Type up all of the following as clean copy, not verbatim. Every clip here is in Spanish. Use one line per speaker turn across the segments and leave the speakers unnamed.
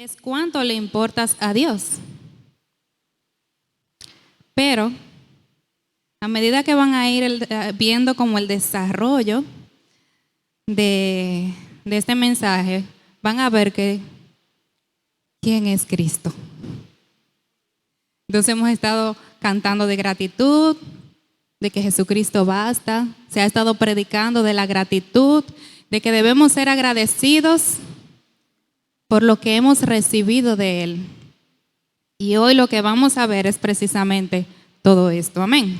es cuánto le importas a Dios. Pero a medida que van a ir viendo como el desarrollo de este mensaje, van a ver que quién es Cristo. Entonces hemos estado cantando de gratitud, de que Jesucristo basta. Se ha estado predicando de la gratitud, de que debemos ser agradecidos por lo que hemos recibido de Él. Y hoy lo que vamos a ver es precisamente todo esto. Amén.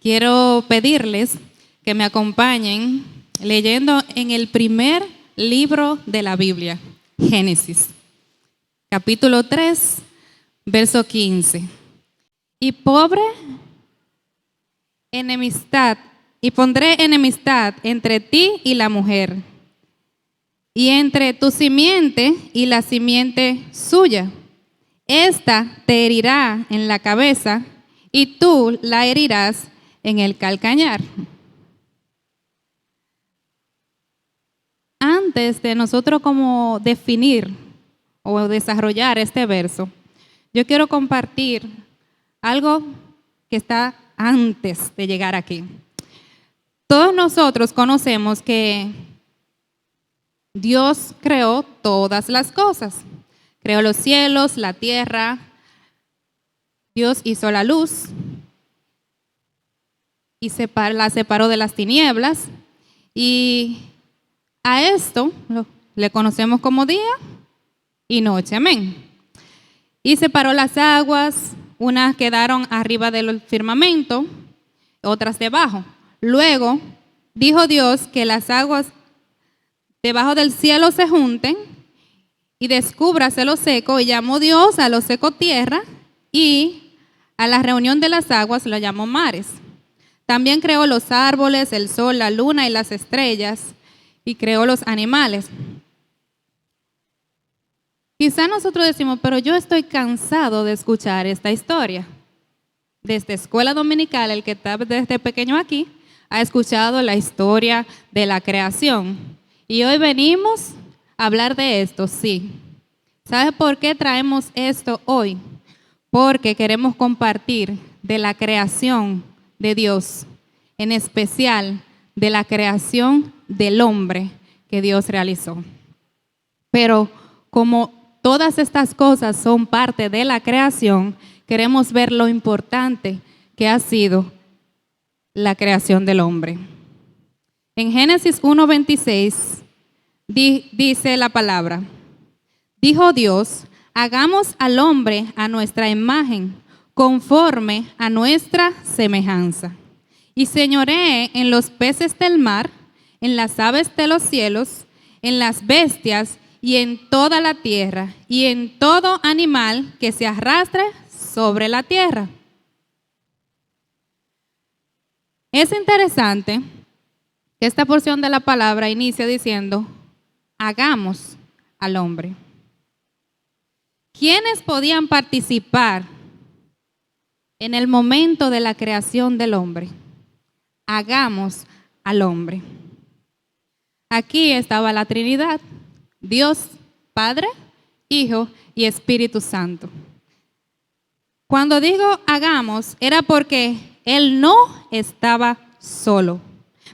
Quiero pedirles que me acompañen leyendo en el primer libro de la Biblia, Génesis, capítulo 3, verso 15. Y pondré enemistad entre ti y la mujer, y entre tu simiente y la simiente suya. Esta te herirá en la cabeza y tú la herirás en el calcañar. Antes de nosotros como definir o desarrollar este verso, yo quiero compartir algo que está antes de llegar aquí. Todos nosotros conocemos que Dios creó todas las cosas. Creó los cielos, la tierra. Dios hizo la luz y la separó de las tinieblas. Y a esto le conocemos como día y noche. Amén. Y separó las aguas. Unas quedaron arriba del firmamento, otras debajo. Luego dijo Dios que las aguas debajo del cielo se junten y descúbrase lo seco, y llamó Dios a lo seco tierra, y a la reunión de las aguas lo llamó mares. También creó los árboles, el sol, la luna y las estrellas, y creó los animales. Quizá nosotros decimos, pero yo estoy cansado de escuchar esta historia. Desde escuela dominical, el que está desde pequeño aquí, ha escuchado la historia de la creación. Y hoy venimos a hablar de esto, sí. ¿Sabe por qué traemos esto hoy? Porque queremos compartir de la creación de Dios, en especial de la creación del hombre que Dios realizó. Pero como todas estas cosas son parte de la creación, queremos ver lo importante que ha sido la creación del hombre. En Génesis 1:26 dice la palabra: dijo Dios, hagamos al hombre a nuestra imagen, conforme a nuestra semejanza, y señoree en los peces del mar, en las aves de los cielos, en las bestias y en toda la tierra, y en todo animal que se arrastre sobre la tierra. Es interesante que esta porción de la palabra inicia diciendo, hagamos al hombre. ¿Quiénes podían participar en el momento de la creación del hombre? Hagamos al hombre. Aquí estaba la Trinidad, Dios Padre, Hijo y Espíritu Santo. Cuando digo hagamos, era porque Él no estaba solo.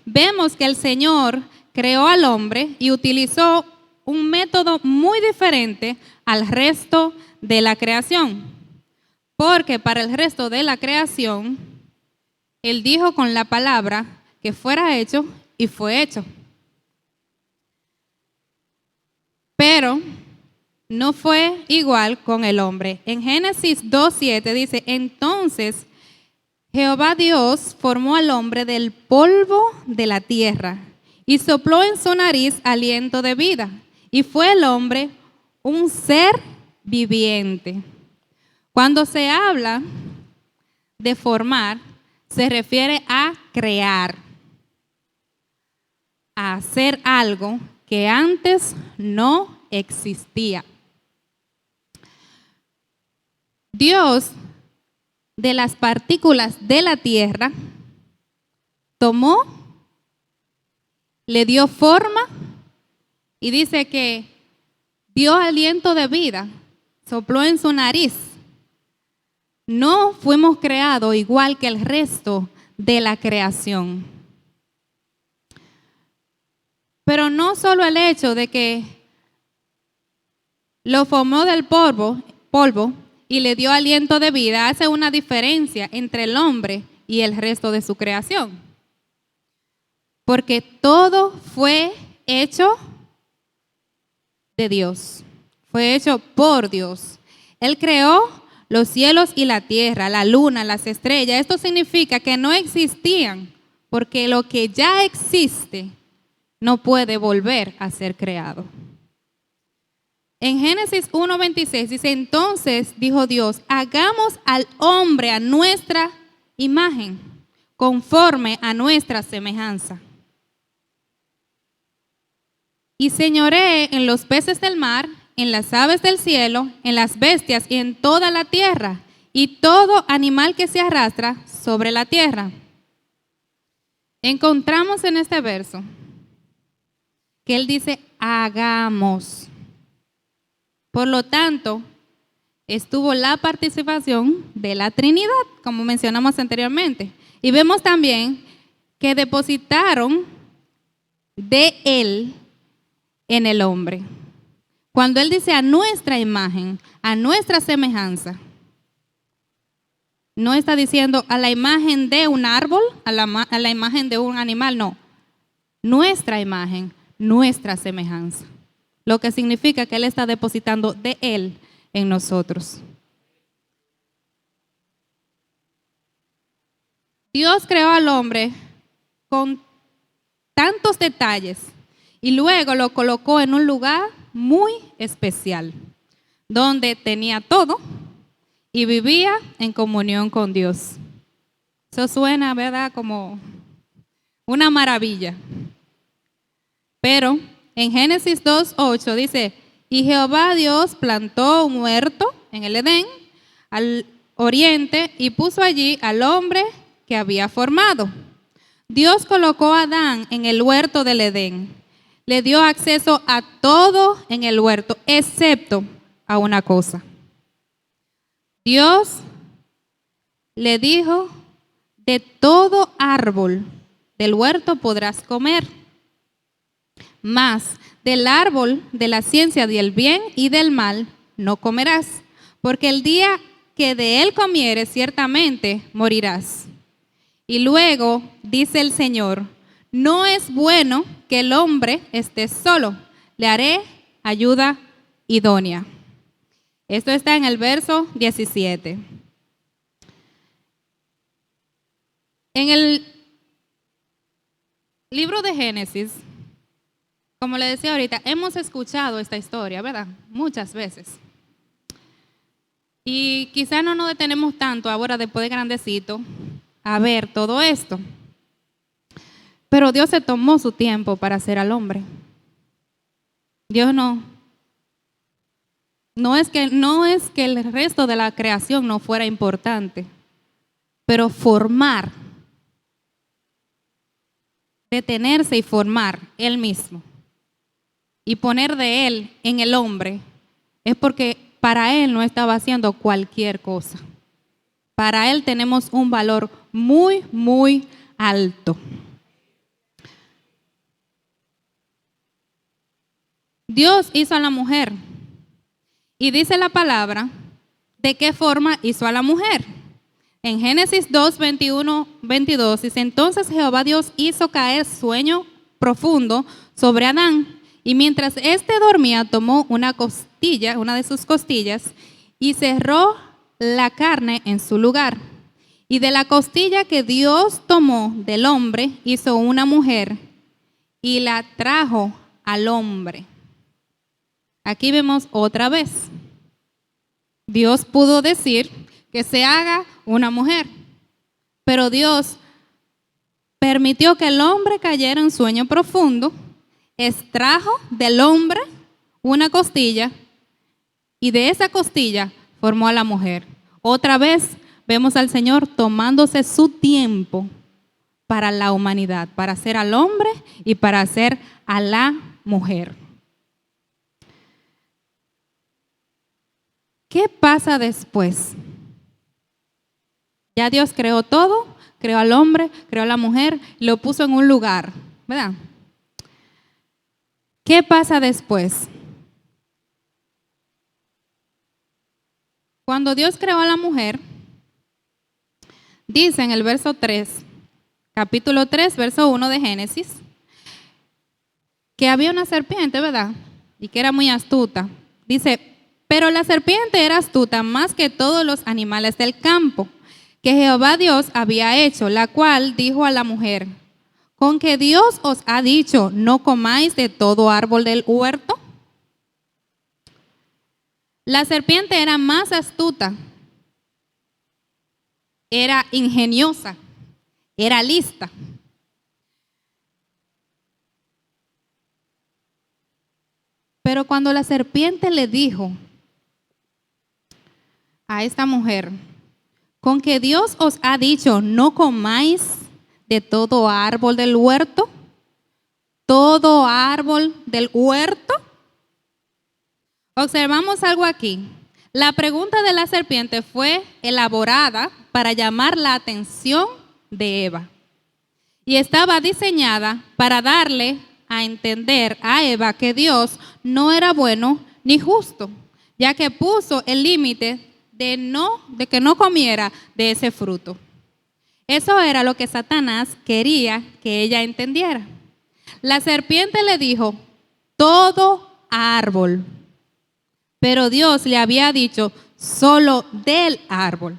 Vemos que el Señor creó al hombre y utilizó un método muy diferente al resto de la creación. Porque para el resto de la creación, Él dijo con la palabra que fuera hecho y fue hecho. Pero no fue igual con el hombre. En Génesis 2:7 dice, entonces Jehová Dios formó al hombre del polvo de la tierra y sopló en su nariz aliento de vida. Y fue el hombre un ser viviente. Cuando se habla de formar, se refiere a crear, a hacer algo que antes no existía. Dios, de las partículas de la tierra, tomó, le dio forma y dice que dio aliento de vida, sopló en su nariz. No fuimos creados igual que el resto de la creación. Pero no solo el hecho de que lo formó del polvo y le dio aliento de vida hace una diferencia entre el hombre y el resto de su creación. Porque todo fue hecho de Dios, fue hecho por Dios. Él creó los cielos y la tierra, la luna, las estrellas. Esto significa que no existían, porque lo que ya existe no puede volver a ser creado. En Génesis 1:26 dice, entonces dijo Dios, hagamos al hombre a nuestra imagen, conforme a nuestra semejanza. Y señoree en los peces del mar, en las aves del cielo, en las bestias y en toda la tierra, y todo animal que se arrastra sobre la tierra. Encontramos en este verso que él dice, hagamos. Por lo tanto, estuvo la participación de la Trinidad, como mencionamos anteriormente. Y vemos también que depositaron de él en el hombre. Cuando él dice a nuestra imagen, a nuestra semejanza, no está diciendo a la imagen de un árbol, a la imagen de un animal, no. Nuestra imagen, nuestra semejanza. Lo que significa que él está depositando de él en nosotros. Dios creó al hombre con tantos detalles y luego lo colocó en un lugar muy especial, donde tenía todo y vivía en comunión con Dios. Eso suena, ¿verdad?, como una maravilla. Pero en Génesis 2:8 dice, y Jehová Dios plantó un huerto en el Edén, al oriente, y puso allí al hombre que había formado. Dios colocó a Adán en el huerto del Edén. Le dio acceso a todo en el huerto, excepto a una cosa. Dios le dijo, de todo árbol del huerto podrás comer, mas del árbol de la ciencia del bien y del mal no comerás, porque el día que de él comieres ciertamente morirás. Y luego dice el Señor, no es bueno que el hombre esté solo, le haré ayuda idónea. Esto está en el verso 17. En el libro de Génesis, como le decía ahorita, hemos escuchado esta historia, ¿verdad? Muchas veces. Y quizá no nos detenemos tanto ahora después de grandecito a ver todo esto. Pero Dios se tomó su tiempo para hacer al hombre. Dios no es que el resto de la creación no fuera importante, pero formar, detenerse y formar él mismo y poner de él en el hombre es porque para él no estaba haciendo cualquier cosa. Para él tenemos un valor muy, muy alto. Dios hizo a la mujer y dice la palabra de qué forma hizo a la mujer. En Génesis 2, 21, 22 dice, entonces Jehová Dios hizo caer sueño profundo sobre Adán, y mientras éste dormía tomó una de sus costillas, y cerró la carne en su lugar. Y de la costilla que Dios tomó del hombre hizo una mujer y la trajo al hombre. Aquí vemos otra vez. Dios pudo decir que se haga una mujer, pero Dios permitió que el hombre cayera en sueño profundo, extrajo del hombre una costilla y de esa costilla formó a la mujer. Otra vez vemos al Señor tomándose su tiempo para la humanidad, para hacer al hombre y para hacer a la mujer. ¿Qué pasa después? Ya Dios creó todo, creó al hombre, creó a la mujer, lo puso en un lugar, ¿verdad? ¿Qué pasa después? Cuando Dios creó a la mujer, dice en el verso 3, capítulo 3, verso 1 de Génesis, que había una serpiente, ¿verdad? Y que era muy astuta. Dice, pero la serpiente era astuta más que todos los animales del campo que Jehová Dios había hecho, la cual dijo a la mujer, ¿con que Dios os ha dicho, no comáis de todo árbol del huerto? La serpiente era más astuta, era ingeniosa, era lista. Pero cuando la serpiente le dijo a esta mujer, con que Dios os ha dicho, no comáis de todo árbol del huerto, todo árbol del huerto. Observamos algo aquí. La pregunta de la serpiente fue elaborada para llamar la atención de Eva y estaba diseñada para darle a entender a Eva que Dios no era bueno ni justo, ya que puso el límite de que no comiera de ese fruto. Eso era lo que Satanás quería que ella entendiera. La serpiente le dijo, todo árbol, pero Dios le había dicho solo del árbol.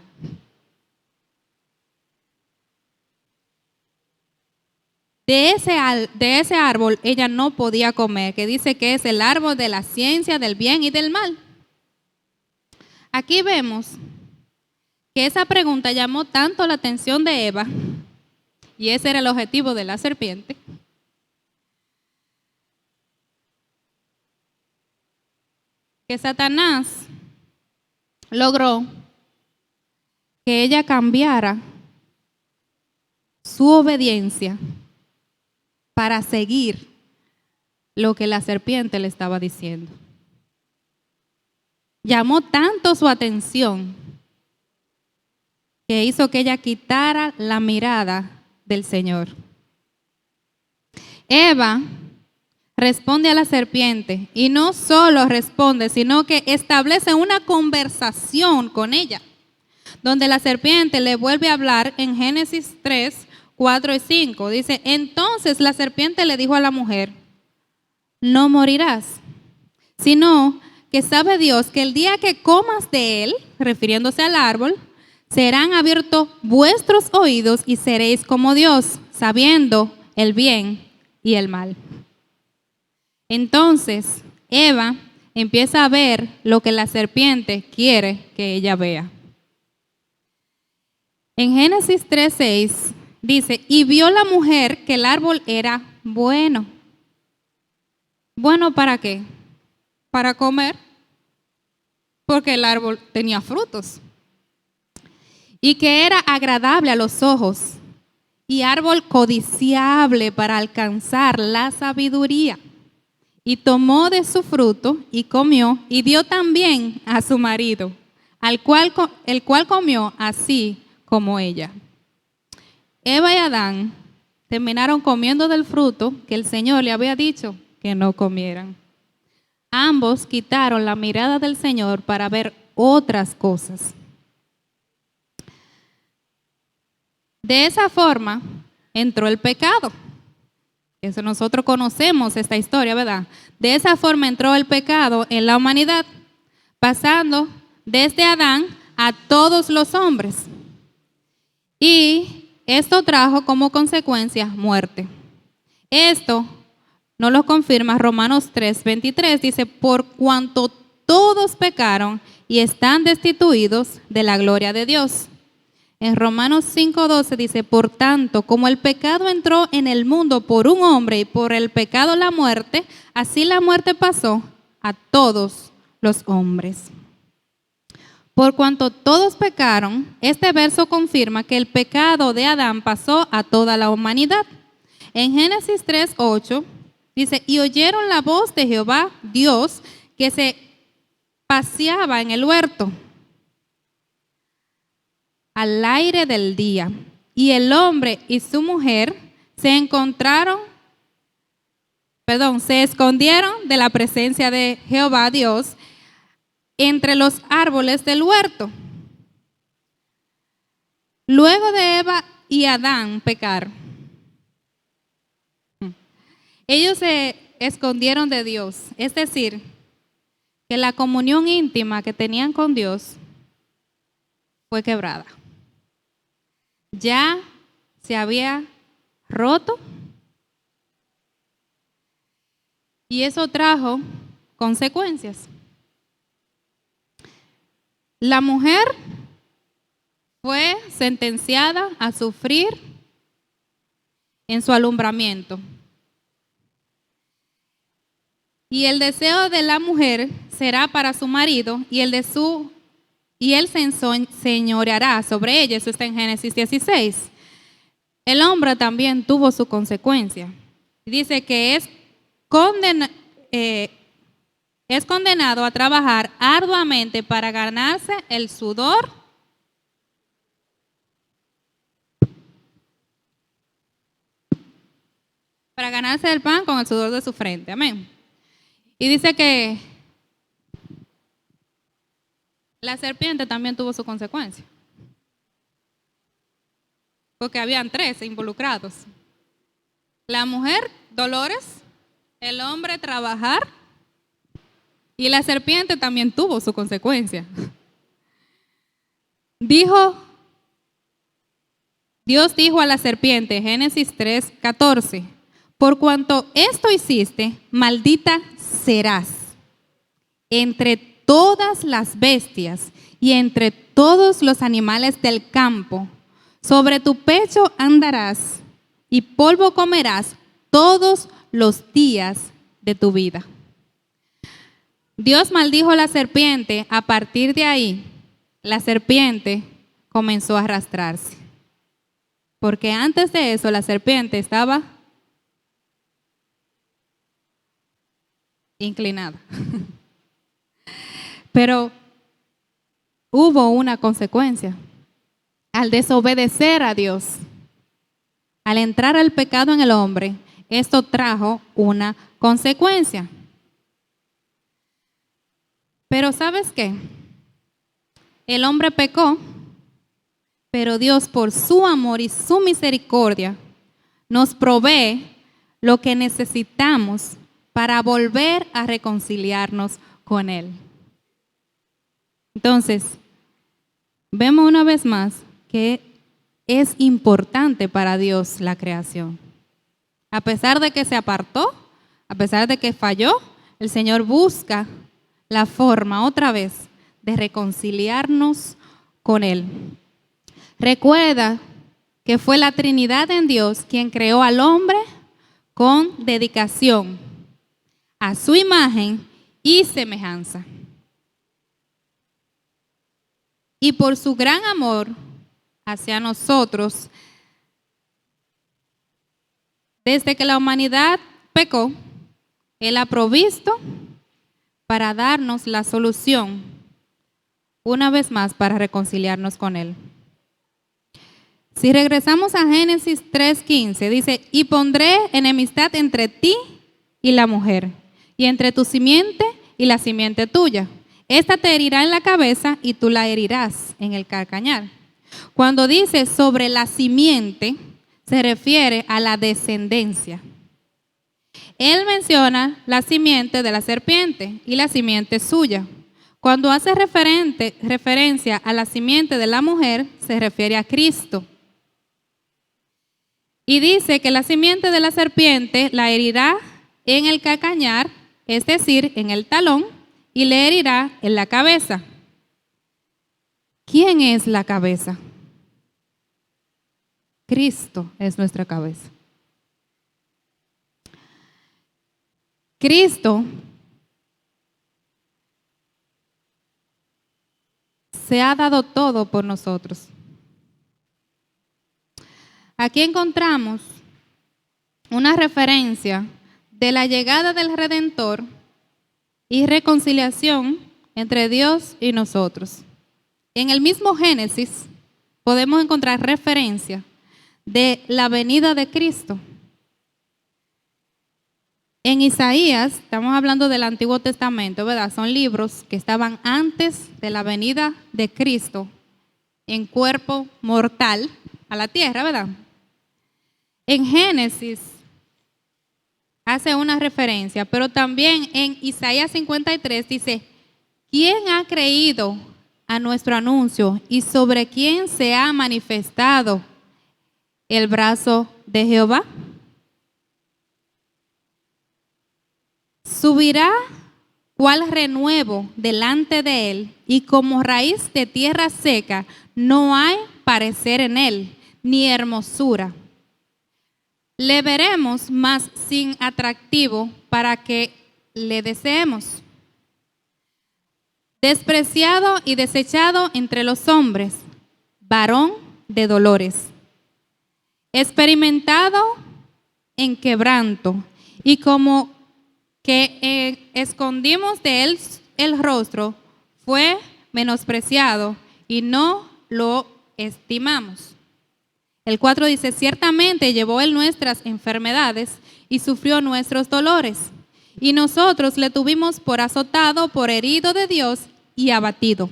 De ese árbol ella no podía comer, que dice que es el árbol de la ciencia del bien y del mal. Aquí vemos que esa pregunta llamó tanto la atención de Eva, y ese era el objetivo de la serpiente, que Satanás logró que ella cambiara su obediencia para seguir lo que la serpiente le estaba diciendo. Llamó tanto su atención que hizo que ella quitara la mirada del Señor. Eva responde a la serpiente y no solo responde, sino que establece una conversación con ella, donde la serpiente le vuelve a hablar en Génesis 3, 4 y 5. Dice, entonces la serpiente le dijo a la mujer, no morirás, sino que sabe Dios que el día que comas de él, refiriéndose al árbol, serán abiertos vuestros oídos y seréis como Dios, sabiendo el bien y el mal. Entonces, Eva empieza a ver lo que la serpiente quiere que ella vea. En Génesis 3:6 dice, y vio la mujer que el árbol era bueno. ¿Bueno para qué? Para comer, porque el árbol tenía frutos. Y que era agradable a los ojos y árbol codiciable para alcanzar la sabiduría. Y tomó de su fruto y comió y dio también a su marido, el cual comió así como ella. Eva y Adán terminaron comiendo del fruto que el Señor le había dicho que no comieran. Ambos quitaron la mirada del Señor para ver otras cosas. De esa forma entró el pecado. Eso nosotros conocemos esta historia, ¿verdad? De esa forma entró el pecado en la humanidad, pasando desde Adán a todos los hombres. Y esto trajo como consecuencia muerte. Esto nos lo confirma Romanos 3:23, dice, por cuanto todos pecaron y están destituidos de la gloria de Dios. En Romanos 5:12 dice, por tanto, como el pecado entró en el mundo por un hombre y por el pecado la muerte, así la muerte pasó a todos los hombres. Por cuanto todos pecaron, este verso confirma que el pecado de Adán pasó a toda la humanidad. En Génesis 3:8 dice, y oyeron la voz de Jehová Dios que se paseaba en el huerto al aire del día, y el hombre y su mujer se escondieron de la presencia de Jehová Dios entre los árboles del huerto. Luego de Eva y Adán pecar, ellos se escondieron de Dios, es decir, que la comunión íntima que tenían con Dios fue quebrada. Ya se había roto y eso trajo consecuencias. La mujer fue sentenciada a sufrir en su alumbramiento. Y el deseo de la mujer será para su marido y él se enseñoreará sobre ella. Eso está en Génesis 16. El hombre también tuvo su consecuencia. Dice que es condenado a trabajar arduamente para ganarse el sudor el pan con el sudor de su frente. Amén. Y dice que la serpiente también tuvo su consecuencia, porque habían 3 involucrados. La mujer, dolores; el hombre, trabajar; y la serpiente también tuvo su consecuencia. Dios dijo a la serpiente, Génesis 3:14, por cuanto esto hiciste, maldita serás entre todas las bestias y entre todos los animales del campo. Sobre tu pecho andarás y polvo comerás todos los días de tu vida. Dios maldijo a la serpiente. A partir de ahí, la serpiente comenzó a arrastrarse. Porque antes de eso, la serpiente estaba inclinada. Pero hubo una consecuencia. Al desobedecer a Dios, al entrar el pecado en el hombre, esto trajo una consecuencia. Pero ¿sabes qué? El hombre pecó, pero Dios, por su amor y su misericordia, nos provee lo que necesitamos para volver a reconciliarnos con Él. Entonces, vemos una vez más que es importante para Dios la creación. A pesar de que se apartó, a pesar de que falló, el Señor busca la forma otra vez de reconciliarnos con Él. Recuerda que fue la Trinidad en Dios quien creó al hombre con dedicación, a su imagen y semejanza. Y por su gran amor hacia nosotros, desde que la humanidad pecó, Él ha provisto para darnos la solución, una vez más, para reconciliarnos con Él. Si regresamos a Génesis 3:15, dice, y pondré enemistad entre ti y la mujer, y entre tu simiente y la simiente tuya. Esta te herirá en la cabeza y tú la herirás en el calcañar. Cuando dice sobre la simiente, se refiere a la descendencia. Él menciona la simiente de la serpiente y la simiente suya. Cuando hace referencia a la simiente de la mujer, se refiere a Cristo. Y dice que la simiente de la serpiente la herirá en el calcañar, es decir, en el talón, y le herirá en la cabeza. ¿Quién es la cabeza? Cristo es nuestra cabeza. Cristo se ha dado todo por nosotros. Aquí encontramos una referencia de la llegada del Redentor y reconciliación entre Dios y nosotros. En el mismo Génesis podemos encontrar referencia de la venida de Cristo. En Isaías, estamos hablando del Antiguo Testamento, ¿verdad? Son libros que estaban antes de la venida de Cristo en cuerpo mortal a la tierra, ¿verdad? En Génesis hace una referencia, pero también en Isaías 53 dice, ¿quién ha creído a nuestro anuncio y sobre quién se ha manifestado el brazo de Jehová? Subirá cual renuevo delante de él, y como raíz de tierra seca, no hay parecer en él, ni hermosura. Le veremos, mas sin atractivo, para que le deseemos. Despreciado y desechado entre los hombres, varón de dolores, experimentado en quebranto, y como que escondimos de él el rostro, fue menospreciado y no lo estimamos. El 4 dice, ciertamente llevó él nuestras enfermedades y sufrió nuestros dolores, y nosotros le tuvimos por azotado, por herido de Dios y abatido.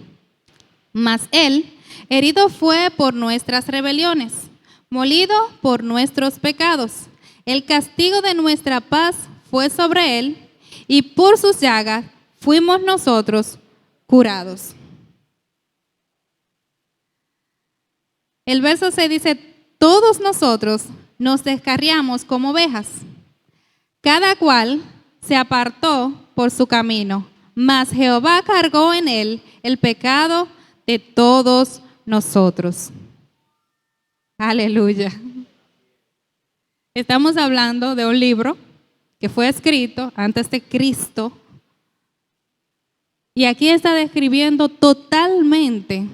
Mas él herido fue por nuestras rebeliones, molido por nuestros pecados. El castigo de nuestra paz fue sobre él, y por sus llagas fuimos nosotros curados. El verso 6 dice, todos nosotros nos descarriamos como ovejas, cada cual se apartó por su camino, mas Jehová cargó en él el pecado de todos nosotros. Aleluya. Estamos hablando de un libro que fue escrito antes de Cristo, y aquí está describiendo totalmente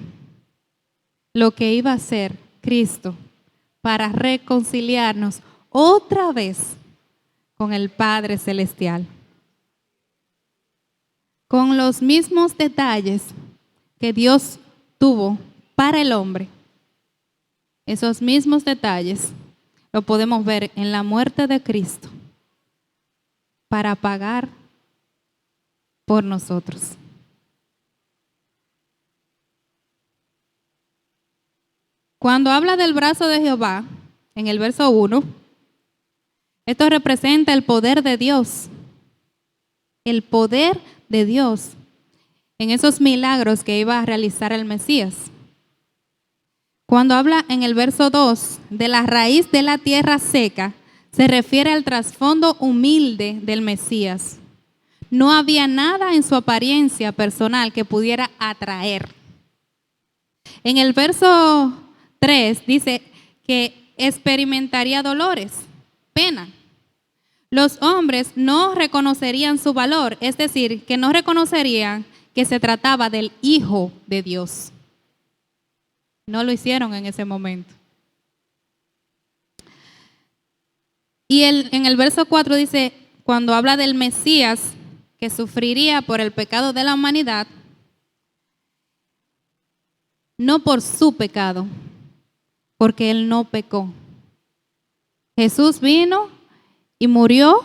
lo que iba a hacer Cristo para reconciliarnos otra vez con el Padre Celestial. Con los mismos detalles que Dios tuvo para el hombre, esos mismos detalles lo podemos ver en la muerte de Cristo para pagar por nosotros. Cuando habla del brazo de Jehová, en el verso 1, esto representa el poder de Dios. El poder de Dios en esos milagros que iba a realizar el Mesías. Cuando habla en el verso 2 de la raíz de la tierra seca, se refiere al trasfondo humilde del Mesías. No había nada en su apariencia personal que pudiera atraer. En el verso 3 dice que experimentaría dolores, pena. Los hombres no reconocerían su valor, es decir, que no reconocerían que se trataba del Hijo de Dios. No lo hicieron en ese momento. Y en el verso 4 dice, cuando habla del Mesías que sufriría por el pecado de la humanidad, no por su pecado, porque él no pecó. Jesús vino y murió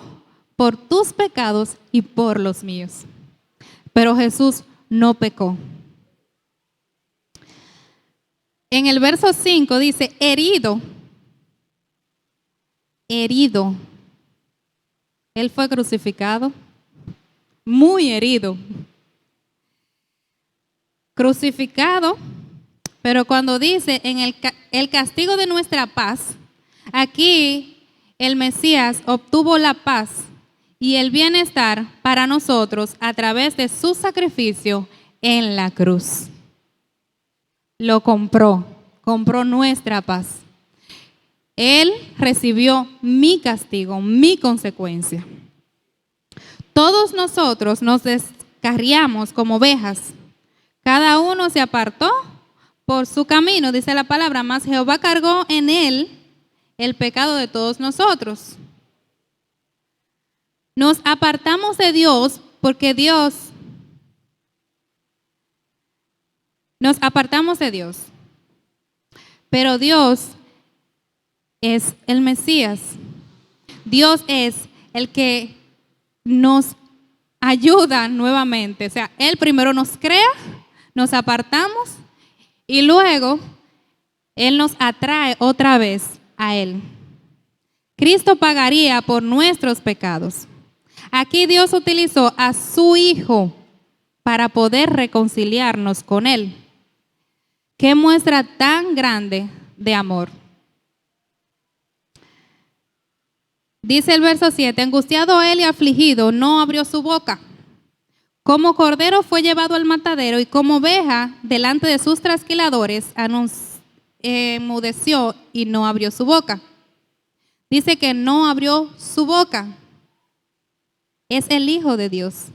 por tus pecados y por los míos. Pero Jesús no pecó. En el verso 5 dice, herido. Herido. Él fue crucificado, muy herido. Crucificado, pero cuando dice en el castigo de nuestra paz, aquí el Mesías obtuvo la paz y el bienestar para nosotros a través de su sacrificio en la cruz. Lo compró nuestra paz. Él recibió mi castigo, mi consecuencia. Todos nosotros nos descarriamos como ovejas. Cada uno se apartó por su camino, dice la palabra, mas Jehová cargó en él el pecado de todos nosotros. Nos apartamos de Dios porque Dios nos apartamos de Dios. Pero Dios es el Mesías. Dios es el que nos ayuda nuevamente. O sea, Él primero nos crea, nos apartamos y luego Él nos atrae otra vez a Él. Cristo pagaría por nuestros pecados. Aquí Dios utilizó a su Hijo para poder reconciliarnos con Él. Qué muestra tan grande de amor. Dice el verso 7, angustiado él y afligido, no abrió su boca. Como cordero fue llevado al matadero y como oveja delante de sus trasquiladores, enmudeció y no abrió su boca. Dice que no abrió su boca. Es el Hijo de Dios.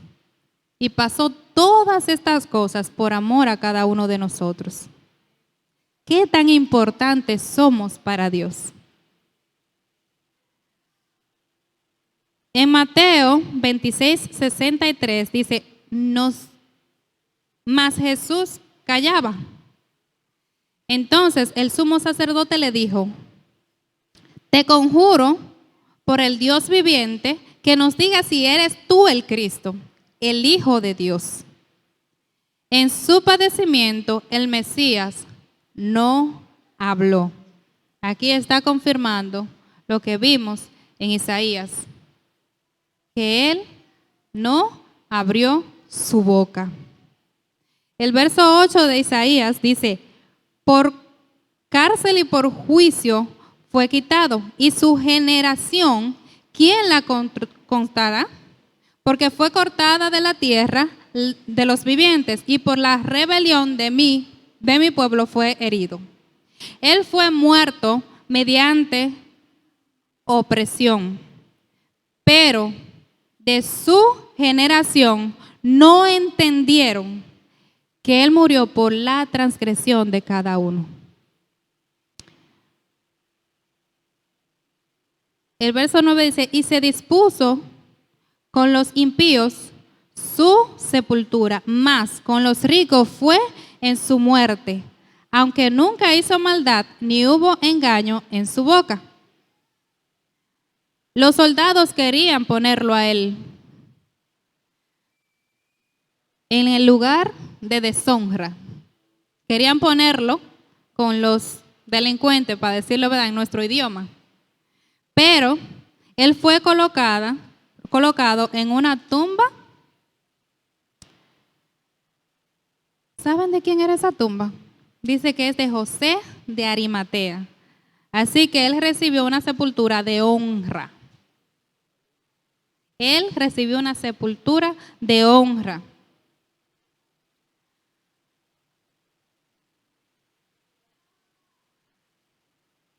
Y pasó todas estas cosas por amor a cada uno de nosotros. ¿Qué tan importantes somos para Dios? En Mateo 26:63 dice, mas Jesús callaba. Entonces el sumo sacerdote le dijo, te conjuro por el Dios viviente que nos diga si eres tú el Cristo, el Hijo de Dios. En su padecimiento el Mesías no habló. Aquí está confirmando lo que vimos en Isaías, que Él no abrió su boca. El verso 8 de Isaías dice, por cárcel y por juicio fue quitado, y su generación, ¿quién la contará? Porque fue cortada de la tierra de los vivientes, y por la rebelión de mi pueblo fue herido. Él fue muerto mediante opresión, pero de su generación no entendieron que Él murió por la transgresión de cada uno. El verso 9 dice, y se dispuso con los impíos su sepultura, mas con los ricos fue en su muerte, aunque nunca hizo maldad ni hubo engaño en su boca. Los soldados querían ponerlo a Él en el lugar de deshonra. Querían ponerlo con los delincuentes, para decirlo verdad en nuestro idioma. Pero Él fue colocado en una tumba. ¿Saben de quién era esa tumba? Dice que es de José de Arimatea. Así que Él recibió una sepultura de honra. Él recibió una sepultura de honra.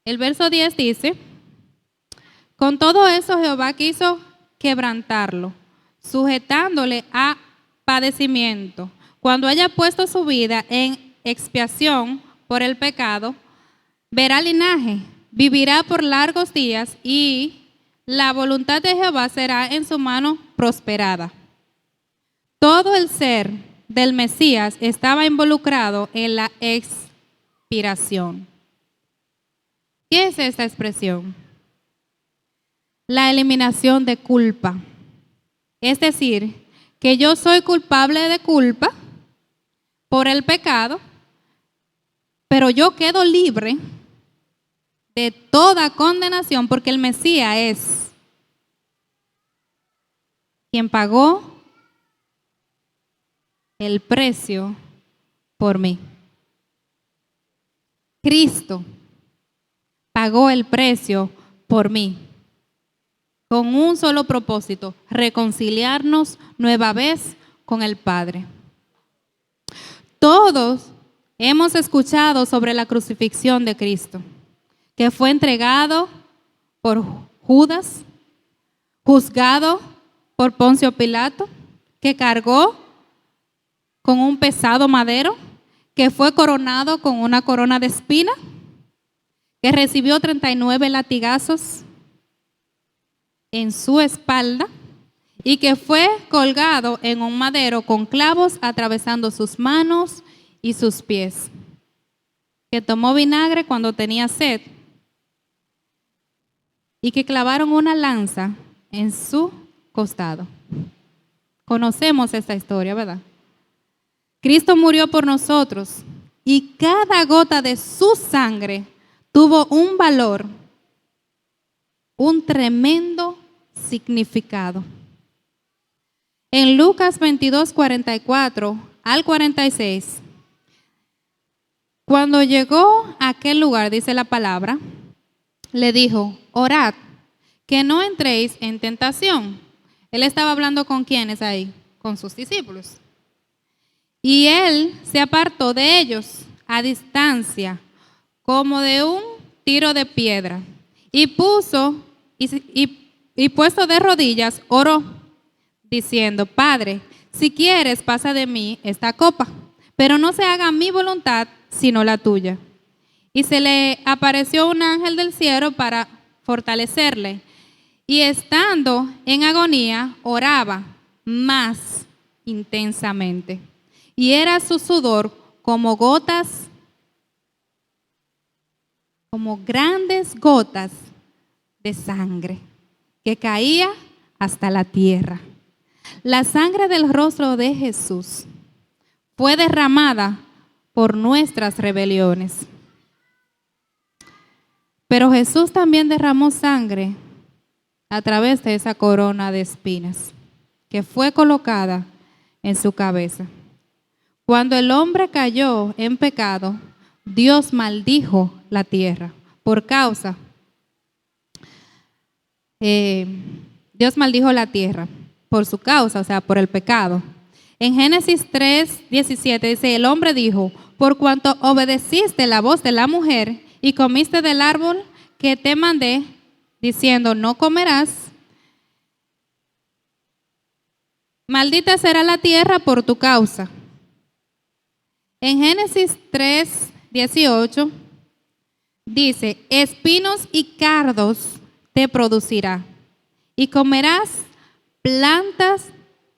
El verso 10 dice, con todo eso Jehová quiso quebrantarlo, sujetándole a padecimiento. Cuando haya puesto su vida en expiación por el pecado, verá linaje, vivirá por largos días y la voluntad de Jehová será en su mano prosperada. Todo el ser del Mesías estaba involucrado en la expiración. ¿Qué es esta expresión? La eliminación de culpa. Es decir, que yo soy culpable de culpa por el pecado, pero yo quedo libre de toda condenación porque el Mesías es quien pagó el precio por mí. Cristo pagó el precio por mí con un solo propósito, reconciliarnos nueva vez con el Padre. Todos hemos escuchado sobre la crucifixión de Cristo, que fue entregado por Judas, juzgado por Poncio Pilato, que cargó con un pesado madero, que fue coronado con una corona de espina, que recibió 39 latigazos en su espalda y que fue colgado en un madero con clavos atravesando sus manos y sus pies, que tomó vinagre cuando tenía sed y que clavaron una lanza en su costado. Conocemos esta historia, ¿verdad? Cristo murió por nosotros y cada gota de su sangre tuvo un valor, un tremendo significado. En Lucas 22, 44 al 46, cuando llegó a aquel lugar, dice la palabra, le dijo, orad, que no entréis en tentación. Él estaba hablando con quienes ahí, con sus discípulos. Y él se apartó de ellos a distancia, como de un tiro de piedra, y puesto de rodillas, oró, diciendo, Padre, si quieres, pasa de mí esta copa, pero no se haga mi voluntad, sino la tuya. Y se le apareció un ángel del cielo para fortalecerle, y estando en agonía, oraba más intensamente. Y era su sudor como gotas, como grandes gotas de sangre que caía hasta la tierra. La sangre del rostro de Jesús fue derramada por nuestras rebeliones. Pero Jesús también derramó sangre a través de esa corona de espinas que fue colocada en su cabeza. Cuando el hombre cayó en pecado, Dios maldijo la tierra por causa. Dios maldijo la tierra por su causa, o sea, por el pecado. En Génesis 3:17 dice, el hombre dijo, por cuanto obedeciste la voz de la mujer y comiste del árbol que te mandé, diciendo, no comerás, maldita será la tierra por tu causa. En Génesis 3:18 dice, espinos y cardos te producirá y comerás plantas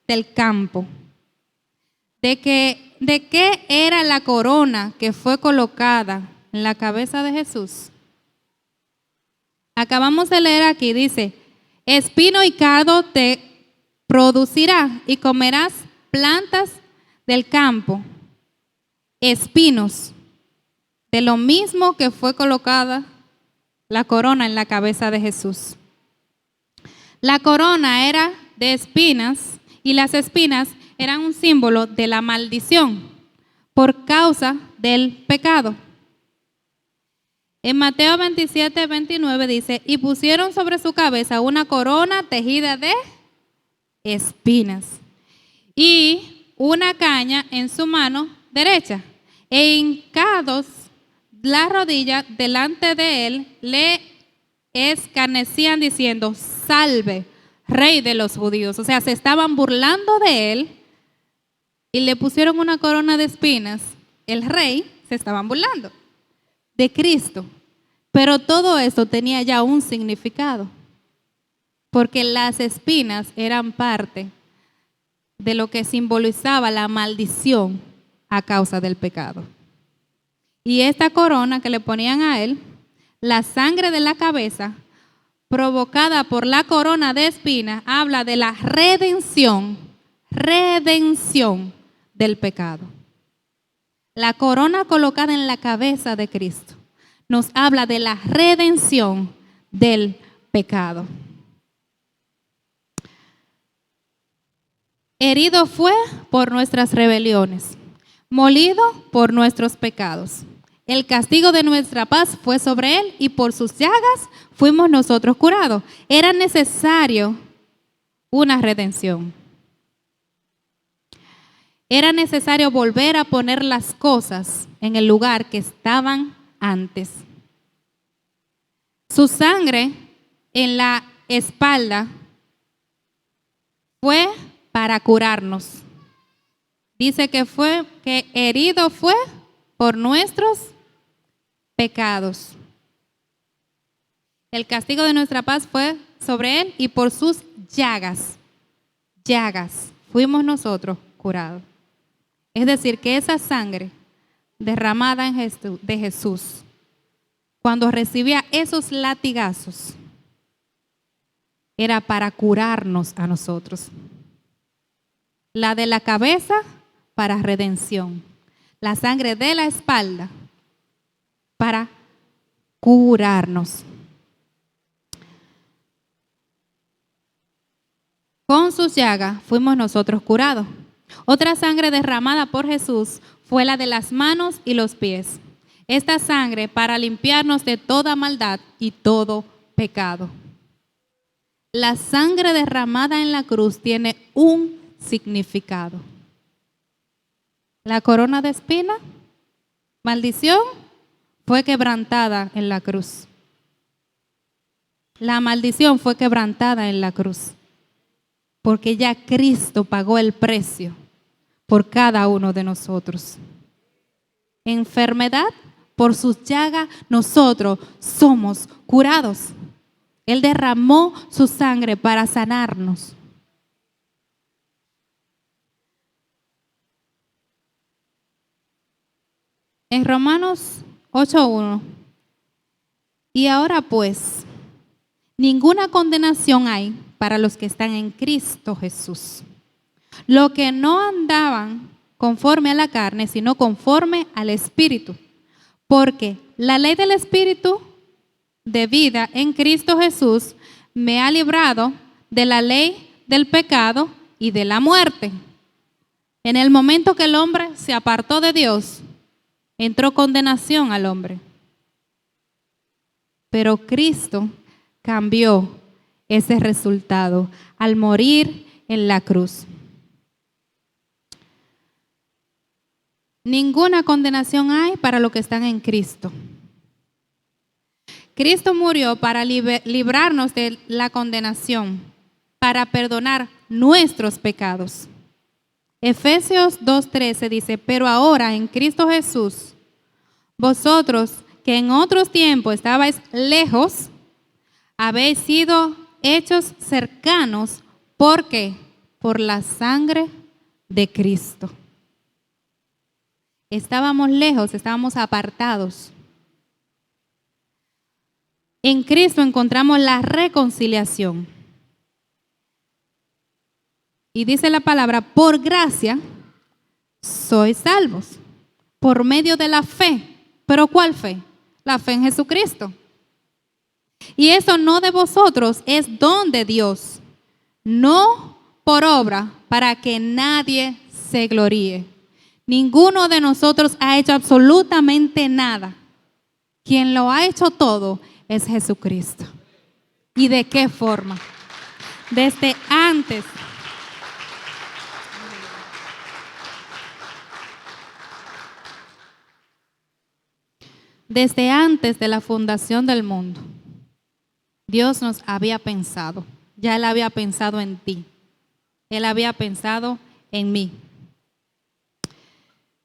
del campo. ¿De qué era la corona que fue colocada en la cabeza de Jesús? Acabamos de leer aquí, dice, espino y cardo te producirá y comerás plantas del campo. Espinos, de lo mismo que fue colocada la corona en la cabeza de Jesús. La corona era de espinas y las espinas eran un símbolo de la maldición por causa del pecado. En Mateo 27:29 dice, y pusieron sobre su cabeza una corona tejida de espinas y una caña en su mano derecha. E hincados la rodilla delante de él, le escarnecían diciendo, salve, rey de los judíos. O sea, se estaban burlando de él y le pusieron una corona de espinas. El rey se estaban burlando de Cristo. Pero todo eso tenía ya un significado, porque las espinas eran parte de lo que simbolizaba la maldición a causa del pecado. Y esta corona que le ponían a él, la sangre de la cabeza, provocada por la corona de espinas, habla de la redención del pecado. La corona colocada en la cabeza de Cristo nos habla de la redención del pecado. Herido fue por nuestras rebeliones, molido por nuestros pecados. El castigo de nuestra paz fue sobre él y por sus llagas fuimos nosotros curados. Era necesario una redención. Era necesario volver a poner las cosas en el lugar que estaban antes. Su sangre en la espalda fue para curarnos. Dice que herido fue por nuestros pecados. El castigo de nuestra paz fue sobre él y por sus llagas fuimos nosotros curados. Es decir, que esa sangre derramada de Jesús, cuando recibía esos latigazos, era para curarnos a nosotros. La de la cabeza para redención, la sangre de la espalda para curarnos. Con sus llagas fuimos nosotros curados. Otra sangre derramada por Jesús fue la de las manos y los pies. Esta sangre para limpiarnos de toda maldad y todo pecado. La sangre derramada en la cruz tiene un significado. La corona de espina, maldición, fue quebrantada en la cruz. La maldición fue quebrantada en la cruz, porque ya Cristo pagó el precio por cada uno de nosotros. Enfermedad, por sus llagas nosotros somos curados. Él derramó su sangre para sanarnos. En Romanos 8:1, y ahora pues, ninguna condenación hay para los que están en Cristo Jesús. Los que no andaban conforme a la carne, sino conforme al Espíritu. Porque la ley del Espíritu de vida en Cristo Jesús me ha librado de la ley del pecado y de la muerte. En el momento que el hombre se apartó de Dios, entró condenación al hombre. Pero Cristo cambió ese resultado al morir en la cruz. Ninguna condenación hay para los que están en Cristo. Cristo murió para librarnos de la condenación, para perdonar nuestros pecados. Efesios 2:13 dice, pero ahora en Cristo Jesús, vosotros que en otros tiempos estabais lejos, habéis sido hechos cercanos. ¿Por qué? Por la sangre de Cristo. Estábamos lejos, estábamos apartados. En Cristo encontramos la reconciliación. Y dice la palabra, por gracia sois salvos, por medio de la fe. ¿Pero cuál fe? La fe en Jesucristo. Y eso no de vosotros, es don de Dios, no por obra, para que nadie se gloríe. Ninguno de nosotros ha hecho absolutamente nada. Quien lo ha hecho todo es Jesucristo. ¿Y de qué forma? Desde antes. Desde antes de la fundación del mundo, Dios nos había pensado. Ya Él había pensado en ti. Él había pensado en mí.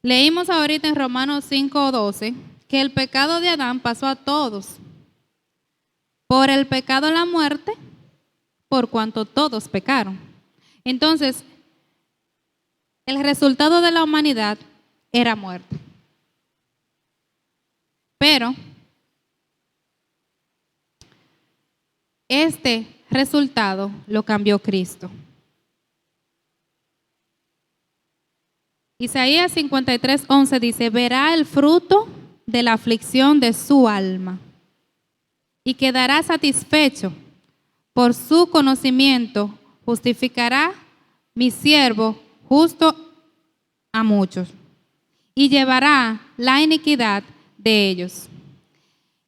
Leímos ahorita en Romanos 5:12 que el pecado de Adán pasó a todos. Por el pecado la muerte, por cuanto todos pecaron. Entonces, el resultado de la humanidad era muerte. Pero este resultado lo cambió Cristo. Isaías 53:11 dice, verá el fruto de la aflicción de su alma y quedará satisfecho. Por su conocimiento justificará mi siervo justo a muchos y llevará la iniquidad de ellos.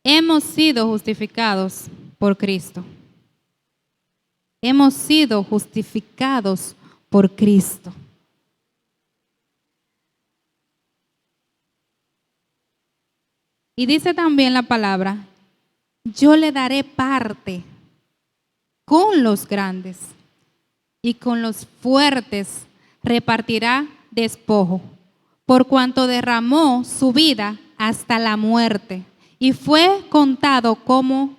Hemos sido justificados por Cristo. Hemos sido justificados por Cristo. Y dice también la palabra, yo le daré parte con los grandes y con los fuertes repartirá despojo, por cuanto derramó su vida hasta la muerte y fue contado como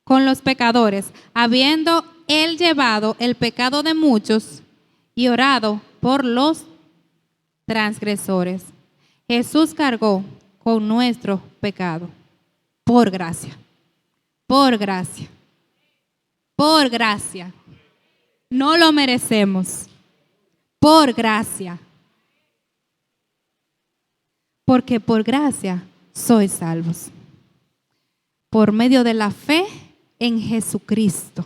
con los pecadores, habiendo él llevado el pecado de muchos y orado por los transgresores. Jesús cargó con nuestro pecado por gracia, por gracia, por gracia. No lo merecemos, por gracia. Porque por gracia sois salvos, por medio de la fe en Jesucristo.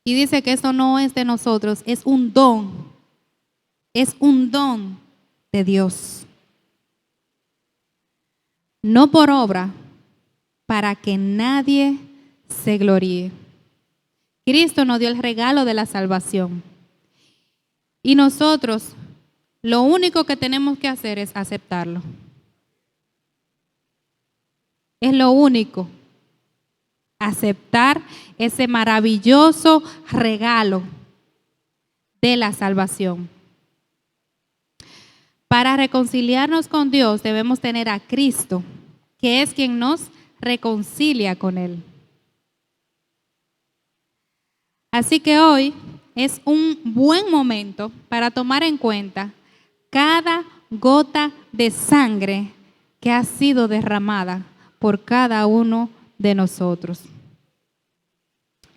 Y dice que eso no es de nosotros, es un don de Dios. No por obra, para que nadie se gloríe. Cristo nos dio el regalo de la salvación. Y nosotros lo único que tenemos que hacer es aceptarlo. Es lo único. Aceptar ese maravilloso regalo de la salvación. Para reconciliarnos con Dios debemos tener a Cristo, que es quien nos reconcilia con Él. Así que hoy es un buen momento para tomar en cuenta cada gota de sangre que ha sido derramada por cada uno de nosotros.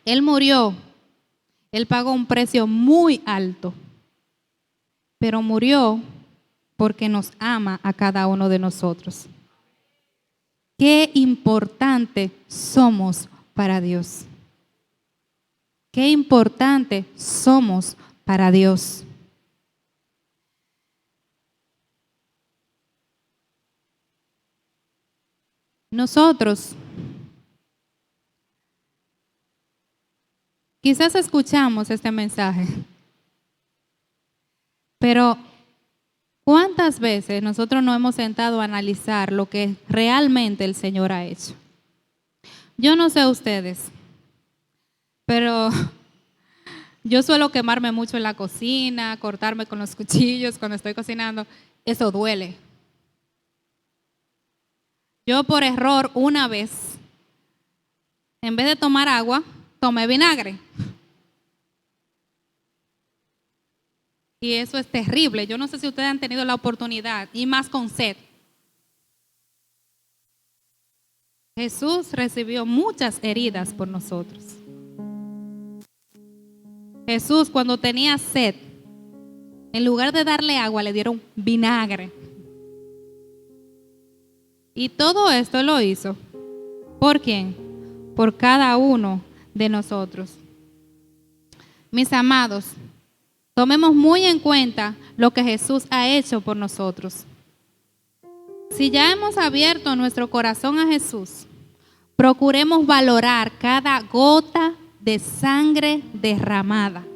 Él murió, Él pagó un precio muy alto, pero murió porque nos ama a cada uno de nosotros. Qué importante somos para Dios. Qué importante somos para Dios. Nosotros quizás escuchamos este mensaje, pero ¿cuántas veces nosotros nos hemos sentado a analizar lo que realmente el Señor ha hecho? Yo no sé ustedes, pero yo suelo quemarme mucho en la cocina, cortarme con los cuchillos cuando estoy cocinando. Eso duele. Yo por error una vez, en vez de tomar agua, tomé vinagre. Y eso es terrible. Yo no sé si ustedes han tenido la oportunidad, y más con sed. Jesús recibió muchas heridas por nosotros. Jesús, cuando tenía sed, en lugar de darle agua, le dieron vinagre. Y todo esto lo hizo. ¿Por quién? Por cada uno de nosotros. Mis amados, tomemos muy en cuenta lo que Jesús ha hecho por nosotros. Si ya hemos abierto nuestro corazón a Jesús, procuremos valorar cada gota de sangre derramada.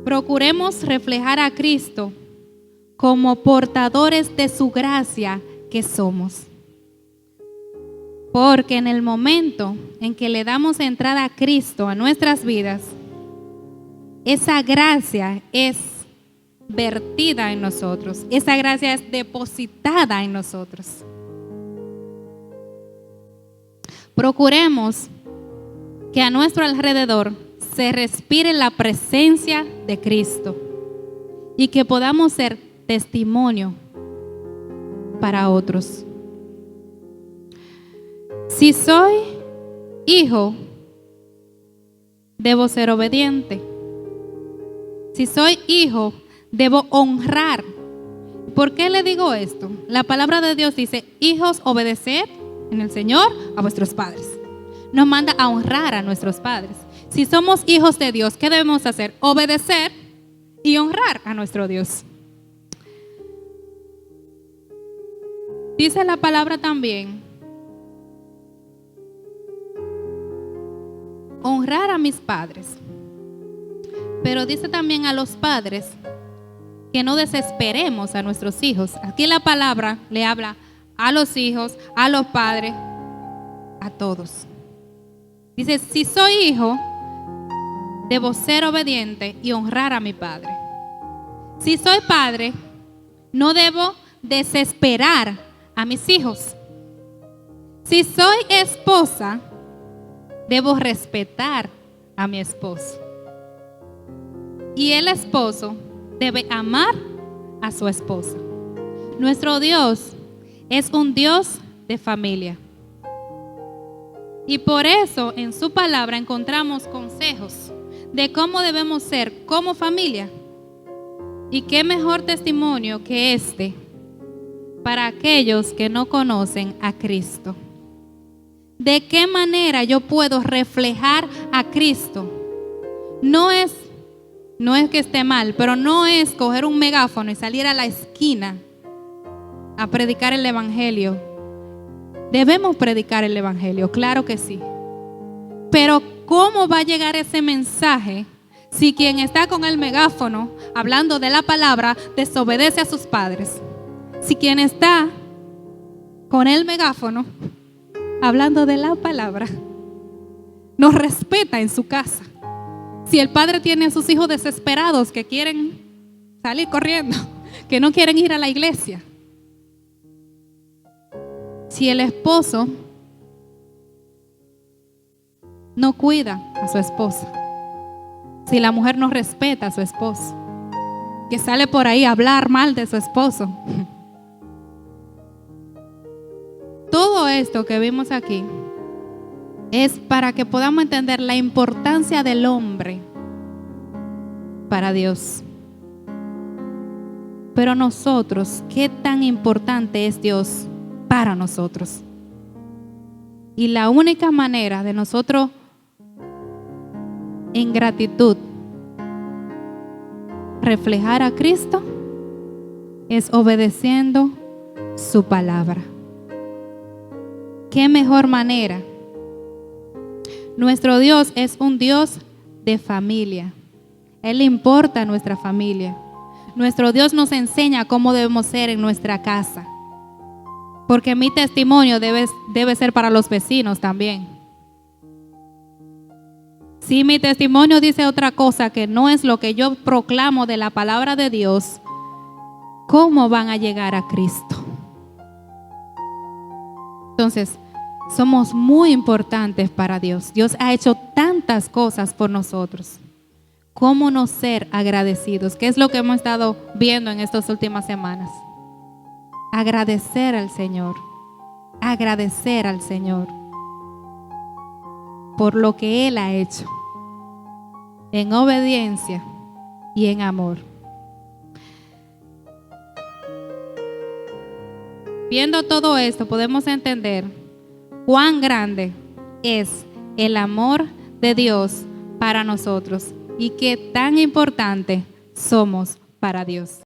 Procuremos reflejar a Cristo como portadores de su gracia que somos. Porque en el momento en que le damos entrada a Cristo a nuestras vidas, esa gracia es vertida en nosotros. Esa gracia es depositada en nosotros. Procuremos que a nuestro alrededor se respire la presencia de Cristo y que podamos ser testimonio para otros. Si soy hijo, debo ser obediente. Si soy hijo, debo honrar. ¿Por qué le digo esto? La palabra de Dios dice: hijos, obedeced en el Señor a vuestros padres. Nos manda a honrar a nuestros padres. Si somos hijos de Dios, ¿qué debemos hacer? Obedecer y honrar a nuestro Dios. Dice la palabra también: honrar a mis padres. Pero dice también a los padres que no desesperemos a nuestros hijos. Aquí la palabra le habla a los hijos, a los padres, a todos. Dice: si soy hijo, debo ser obediente y honrar a mi padre. Si soy padre, no debo desesperar a mis hijos. Si soy esposa, debo respetar a mi esposo. Y el esposo debe amar a su esposa. Nuestro Dios es un Dios de familia. Y por eso en su palabra encontramos consejos de cómo debemos ser como familia. Y qué mejor testimonio que este para aquellos que no conocen a Cristo. ¿De qué manera yo puedo reflejar a Cristo? No es que esté mal, pero no es coger un megáfono y salir a la esquina a predicar el evangelio. Debemos predicar el evangelio, claro que sí. Pero ¿cómo va a llegar ese mensaje si quien está con el megáfono hablando de la palabra desobedece a sus padres? Si quien está con el megáfono hablando de la palabra no respeta en su casa. Si el padre tiene a sus hijos desesperados que quieren salir corriendo, que no quieren ir a la iglesia. Si el esposo no cuida a su esposa. Si la mujer no respeta a su esposo, que sale por ahí a hablar mal de su esposo. Todo esto que vimos aquí es para que podamos entender la importancia del hombre para Dios. Pero nosotros, ¿qué tan importante es Dios para nosotros? Y la única manera de nosotros, en gratitud, reflejar a Cristo es obedeciendo su palabra. ¿Qué mejor manera? Nuestro Dios es un Dios de familia. Él le importa a nuestra familia. Nuestro Dios nos enseña cómo debemos ser en nuestra casa. Porque mi testimonio debe ser para los vecinos también. Si mi testimonio dice otra cosa que no es lo que yo proclamo de la palabra de Dios, ¿cómo van a llegar a Cristo? Entonces, somos muy importantes para Dios. Dios ha hecho tantas cosas por nosotros. ¿Cómo no ser agradecidos? ¿Qué es lo que hemos estado viendo en estas últimas semanas? Agradecer al Señor. Agradecer al Señor por lo que Él ha hecho en obediencia y en amor. Viendo todo esto, podemos entender cuán grande es el amor de Dios para nosotros y qué tan importante somos para Dios.